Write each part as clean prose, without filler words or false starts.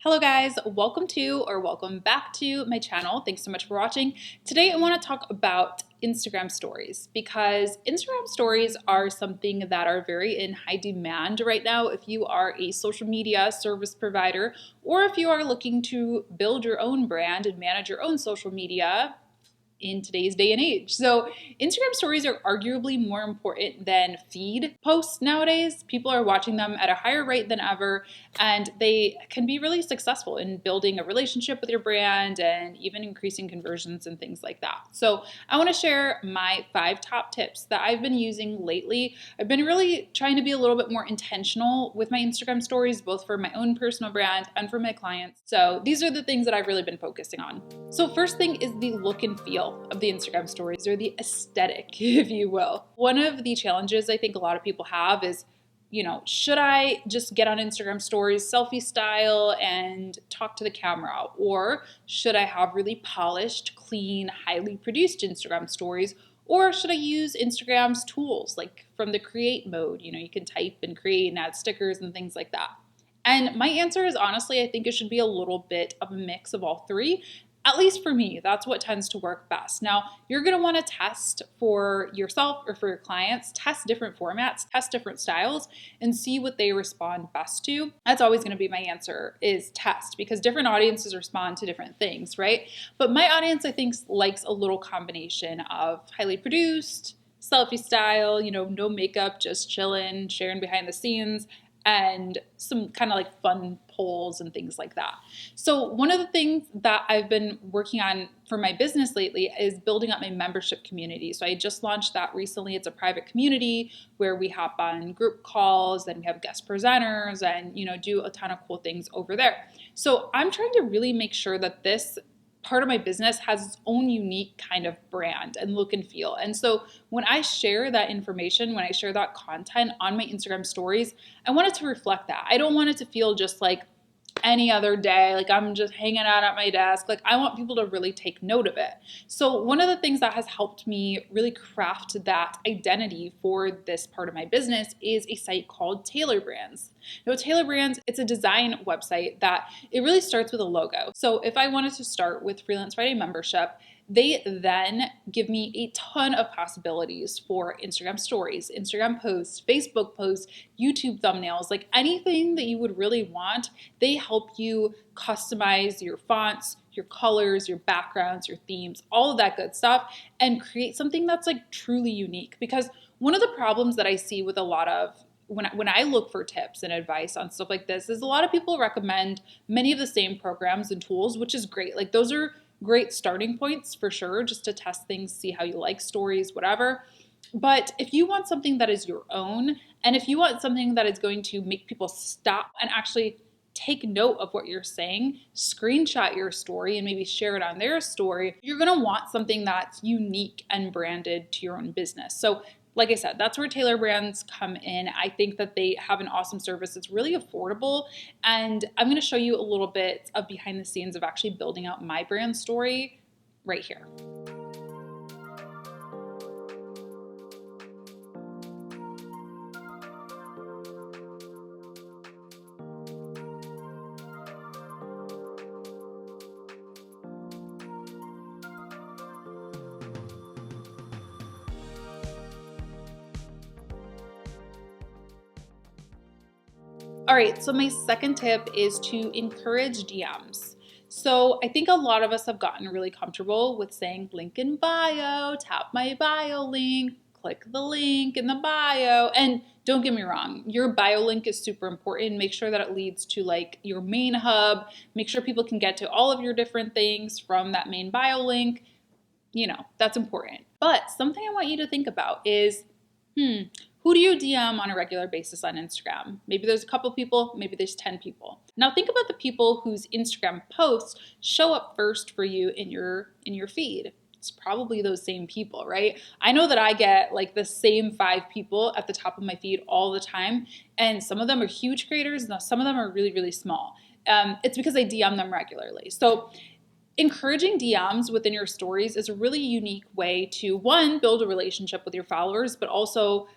Hello guys, welcome back to my channel. Thanks so much for watching. Today I want to talk about Instagram stories because Instagram stories are something that are very in high demand right now if you are a social media service provider or if you are looking to build your own brand and manage your own social media in today's day and age. So Instagram stories are arguably more important than feed posts nowadays. People are watching them at a higher rate than ever, and they can be really successful in building a relationship with your brand and even increasing conversions and things like that. So I want to share my 5 top tips that I've been using lately. I've been really trying to be a little bit more intentional with my Instagram stories, both for my own personal brand and for my clients. So these are the things that I've really been focusing on. So first thing is the look and feel of the Instagram stories, or the aesthetic, if you will. One of the challenges I think a lot of people have is, should I just get on Instagram stories selfie style and talk to the camera? Or should I have really polished, clean, highly produced Instagram stories? Or should I use Instagram's tools, like from the create mode? You can type and create and add stickers and things like that. And my answer is honestly, I think it should be a little bit of a mix of all three. At least for me, that's what tends to work best. Now, you're going to want to test for yourself or for your clients, test different formats, test different styles, and see what they respond best to. That's always going to be my answer, is test, because different audiences respond to different things, right? But my audience, I think, likes a little combination of highly produced, selfie style, no makeup, just chilling, sharing behind the scenes, and some kind of like fun polls and things like that. So one of the things that I've been working on for my business lately is building up my membership community. So I just launched that recently. It's a private community where we hop on group calls and we have guest presenters and, do a ton of cool things over there. So I'm trying to really make sure that this part of my business has its own unique kind of brand and look and feel. And so when I share that information, when I share that content on my Instagram stories, I want it to reflect that. I don't want it to feel just like any other day, like I'm just hanging out at my desk. Like I want people to really take note of it. So one of the things that has helped me really craft that identity for this part of my business is a site called Tailor Brands. Tailor Brands, it's a design website that it really starts with a logo. So if I wanted to start with Freelance Friday membership, they then give me a ton of possibilities for Instagram stories, Instagram posts, Facebook posts, YouTube thumbnails, like anything that you would really want. They help you customize your fonts, your colors, your backgrounds, your themes, all of that good stuff, and create something that's like truly unique. Because one of the problems that I see with a lot of when I look for tips and advice on stuff like this is a lot of people recommend many of the same programs and tools, which is great. Like those are great starting points for sure, just to test things, see how you like stories, whatever. But if you want something that is your own, and if you want something that is going to make people stop and actually take note of what you're saying, screenshot your story and maybe share it on their story, you're going to want something that's unique and branded to your own business. So like I said, that's where Tailor Brands come in. I think that they have an awesome service. It's really affordable. And I'm going to show you a little bit of behind the scenes of actually building out my brand story right here. All right, so my second tip is to encourage DMs. So I think a lot of us have gotten really comfortable with saying link in bio, tap my bio link, click the link in the bio. And don't get me wrong, your bio link is super important. Make sure that it leads to like your main hub. Make sure people can get to all of your different things from that main bio link. That's important. But something I want you to think about is, who do you DM on a regular basis on Instagram? Maybe there's a couple people, maybe there's 10 people. Now think about the people whose Instagram posts show up first for you in your feed. It's probably those same people, right? I know that I get like the same 5 people at the top of my feed all the time, and some of them are huge creators, and some of them are really, really small. It's because I DM them regularly. So encouraging DMs within your stories is a really unique way to, one, build a relationship with your followers, but also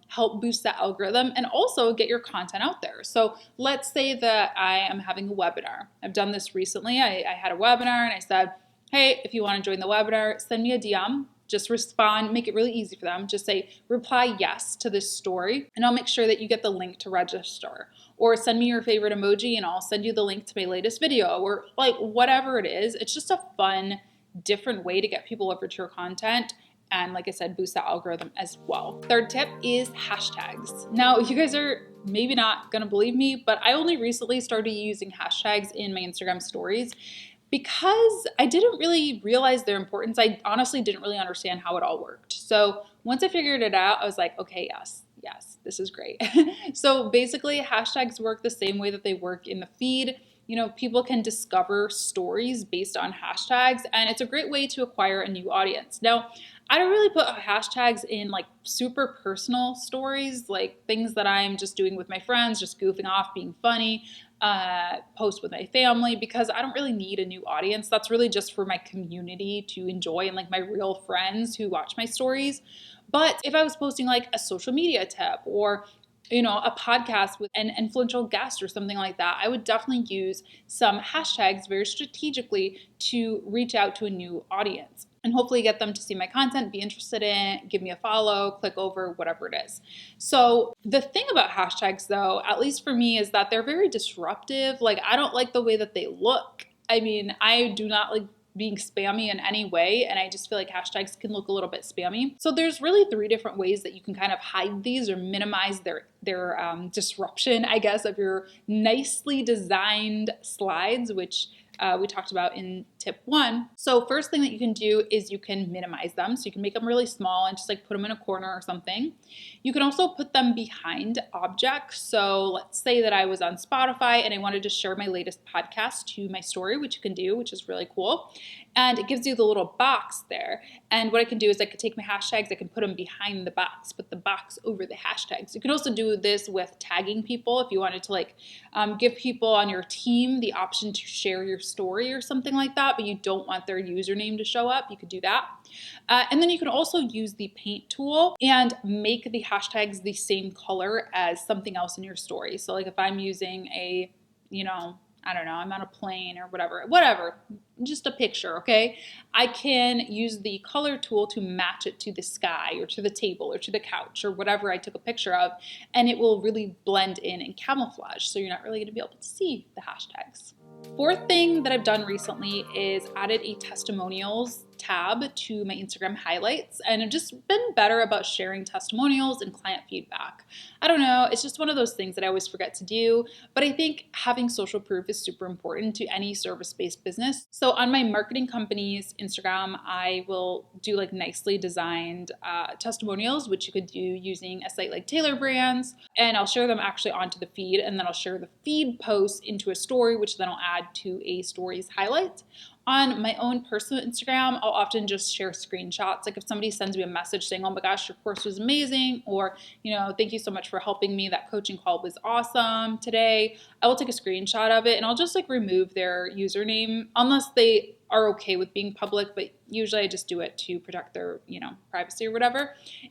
help boost that algorithm and also get your content out there. So let's say that I am having a webinar. I've done this recently. I had a webinar and I said, hey, if you want to join the webinar, send me a DM. Just respond, make it really easy for them. Just say, reply yes to this story, and I'll make sure that you get the link to register. Or send me your favorite emoji and I'll send you the link to my latest video, or like whatever it is. It's just a fun, different way to get people over to your content. And like I said, boost that algorithm as well. Third tip is hashtags. Now, you guys are maybe not gonna believe me, but I only recently started using hashtags in my Instagram stories because I didn't really realize their importance. I honestly didn't really understand how it all worked. So once I figured it out, I was like, okay, yes, this is great. So basically, hashtags work the same way that they work in the feed. You know, people can discover stories based on hashtags, and it's a great way to acquire a new audience. Now, I don't really put hashtags in like super personal stories, like things that I'm just doing with my friends, just goofing off, being funny, post with my family, because I don't really need a new audience. That's really just for my community to enjoy and like my real friends who watch my stories. But if I was posting like a social media tip or a podcast with an influential guest or something like that, I would definitely use some hashtags very strategically to reach out to a new audience and hopefully get them to see my content, be interested in it, give me a follow, click over, whatever it is. So the thing about hashtags though, at least for me, is that they're very disruptive. Like, I don't like the way that they look. I mean, I do not like being spammy in any way, and I just feel like hashtags can look a little bit spammy. So there's really 3 different ways that you can kind of hide these or minimize their disruption, I guess, of your nicely designed slides, which we talked about in tip 1. So first thing that you can do is you can minimize them. So you can make them really small and just like put them in a corner or something. You can also put them behind objects. So let's say that I was on Spotify and I wanted to share my latest podcast to my story, which you can do, which is really cool. And it gives you the little box there. And what I can do is I could take my hashtags, I can put them behind the box, put the box over the hashtags. You can also do this with tagging people if you wanted to like give people on your team the option to share your story or something like that, but you don't want their username to show up. You could do that. And then you can also use the paint tool and make the hashtags the same color as something else in your story. So like if I'm using a, I don't know, I'm on a plane or whatever, just a picture, okay? I can use the color tool to match it to the sky or to the table or to the couch or whatever I took a picture of, and it will really blend in and camouflage, so you're not really gonna be able to see the hashtags. Fourth thing that I've done recently is added a testimonials tab to my Instagram highlights, and I've just been better about sharing testimonials and client feedback. I don't know, it's just one of those things that I always forget to do, but I think having social proof is super important to any service-based business. So on my marketing company's Instagram, I will do like nicely designed testimonials, which you could do using a site like Taylor Brands, and I'll share them actually onto the feed, and then I'll share the feed post into a story, which then I'll add to a story's highlight. On my own personal Instagram, I'll often just share screenshots. Like if somebody sends me a message saying, oh my gosh, your course was amazing, or, thank you so much for helping me. That coaching call was awesome today. I will take a screenshot of it and I'll just like remove their username unless they are okay with being public, but usually I just do it to protect their, privacy or whatever.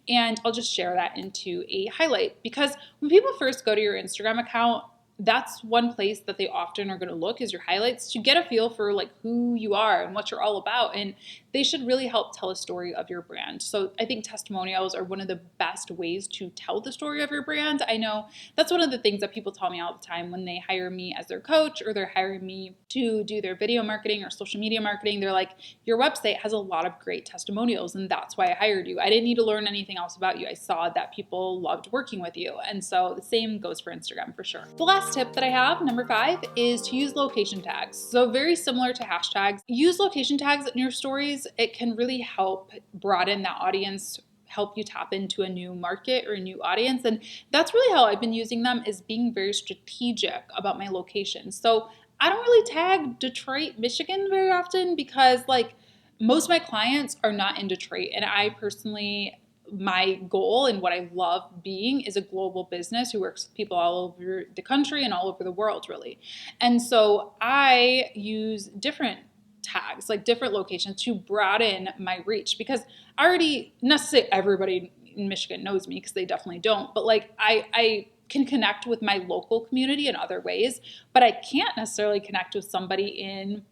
And I'll just share that into a highlight, because when people first go to your Instagram account, that's one place that they often are going to look is your highlights to get a feel for like who you are and what you're all about. And they should really help tell a story of your brand. So I think testimonials are one of the best ways to tell the story of your brand. I know that's one of the things that people tell me all the time when they hire me as their coach or they're hiring me to do their video marketing or social media marketing. They're like, your website has a lot of great testimonials and that's why I hired you. I didn't need to learn anything else about you. I saw that people loved working with you. And so the same goes for Instagram for sure. The last tip that I have, number 5, is to use location tags. So very similar to hashtags, use location tags in your stories. It can really help broaden that audience, help you tap into a new market or a new audience. And that's really how I've been using them, is being very strategic about my location. So I don't really tag Detroit, Michigan very often because like most of my clients are not in Detroit. And I personally, my goal and what I love being is a global business who works with people all over the country and all over the world, really. And so I use different tags, like different locations to broaden my reach, because I already, not to say everybody in Michigan knows me, because they definitely don't. But like I can connect with my local community in other ways, but I can't necessarily connect with somebody in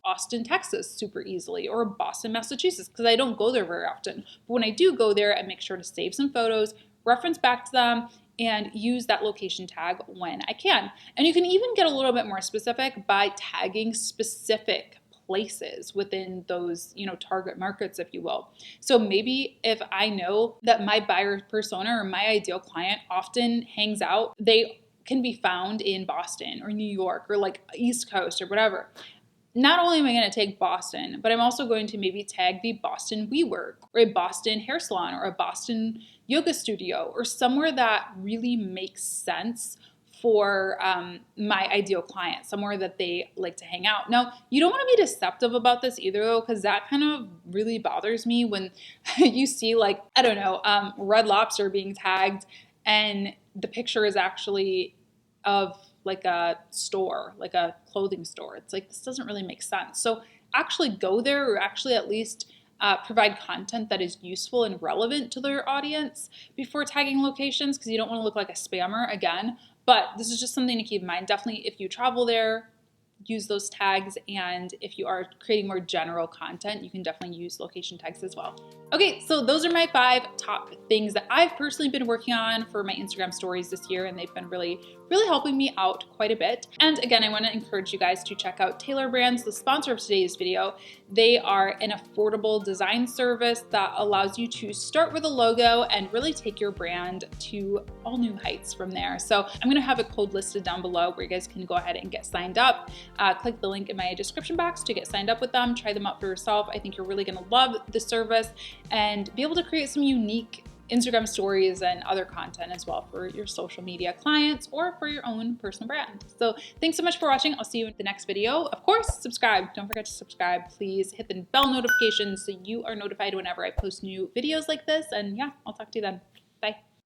Austin, Texas super easily, or Boston, Massachusetts, because I don't go there very often. But when I do go there, I make sure to save some photos, reference back to them, and use that location tag when I can. And you can even get a little bit more specific by tagging specific places within those, target markets, if you will. So maybe if I know that my buyer persona or my ideal client often hangs out, they can be found in Boston or New York or like East Coast or whatever. Not only am I going to take Boston, but I'm also going to maybe tag the Boston WeWork or a Boston hair salon or a Boston yoga studio or somewhere that really makes sense for my ideal client, somewhere that they like to hang out. Now, you don't want to be deceptive about this either, though, because that kind of really bothers me when you see, like, I don't know, Red Lobster being tagged and the picture is actually of like a store, like a clothing store. It's like, this doesn't really make sense. So actually go there, or actually at least provide content that is useful and relevant to their audience before tagging locations, because you don't want to look like a spammer again. But this is just something to keep in mind. Definitely, if you travel there, use those tags. And if you are creating more general content, you can definitely use location tags as well. Okay, so those are my 5 top things that I've personally been working on for my Instagram stories this year, and they've been really helping me out quite a bit. And again, I want to encourage you guys to check out Tailor Brands, the sponsor of today's video. They are an affordable design service that allows you to start with a logo and really take your brand to all new heights from there. So I'm going to have a code listed down below where you guys can go ahead and get signed up. Click the link in my description box to get signed up with them. Try them out for yourself. I think you're really going to love the service and be able to create some unique Instagram stories and other content as well for your social media clients or for your own personal brand. So thanks so much for watching. I'll see you in the next video. Of course, subscribe. Don't forget to subscribe. Please hit the bell notification so you are notified whenever I post new videos like this. And yeah, I'll talk to you then. Bye.